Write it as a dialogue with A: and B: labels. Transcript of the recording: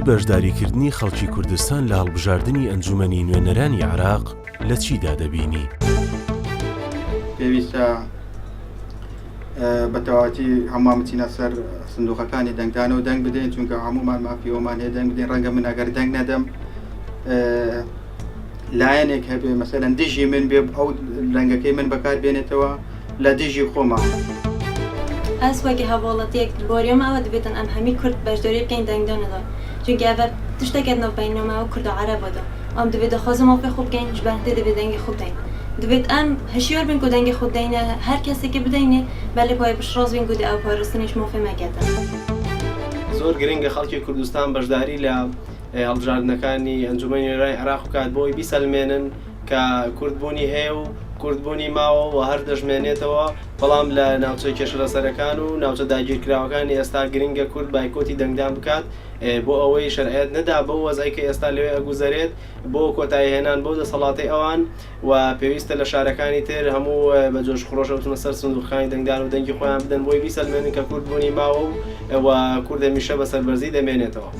A: بەشداریکردنی خەڵکی کوردستان لە هەڵبژاردننی ئەنجومەنی نوێنەرانی عێراق لە چیدا دەبینی؟
B: پێویستە بەتەواتی هەمووان بچینە سەر سندوقەکانی دەنگدانەوە دەنگ بدەین، چونکە هەموومان مافیۆمان هەیە دەنگ بدەین. ڕەنگە من ئەگەر دەنگ نەدەم لایەنێک هەبێ مەسەلەن دژی من بێ ئەو ڕەنگەکەی من بەکار بێنێتەوە لە دژی خۆمان.
C: ئەس وەکی هەواڵەتێک بۆریۆمە ئەوە دەبێتن ئەم هەمی کورد بەشداری بکەین دەنگدانەدا، چونکە ئەوە تشتێکێت نەبینەوە کورد و عەرەبەدا ئەم دەبێت دەخوازم ئەو پێ خوب بکەین ژبانتێ دەبێت دەنگی خوب بدەین، دەبێت ئەم هەشیار بین و دەنگی خوب بدەینە هەر کەسێکی بدەینێ بەلێ پای بشڕاز بین و ئەو پارستنیش مۆفێمەکێتن.
D: زۆر گرنگە خەڵکی کوردستان بەشداری لە هەڵبژاردنەکانی ئەنجومەنی نوێنەرانی عێراق بکات بۆی بیسەلمێنن کە کوردبوونی هەیە و کوردبوونی ماوە و هەر دەژمێنێتەوە، بەڵام لە ناوچەی کێشەلەسەرەکان و ناوچە داگیرکراوەکانی ئێستا گرنگە کورد بایکۆتی دەنگدان بکات بۆ ئەوەی شەرعیەت نەدا بەو وەزعی کە ئێستا لەوێ ئەگوزارێت بۆ کۆتایی هێنان بۆ دەسەڵاتی ئەوان، و پێویستە لە شارەکانی تر هەموو بە جۆش خڕۆشە بچونە سەر سندوقەکانی دەنگدان و دەنگی خۆیان بدەن بۆی بیسەلمێنن کە کوردبوونی ماوە و کوورد هەمیشە بە سەربەرزی دەمێنێتەوە.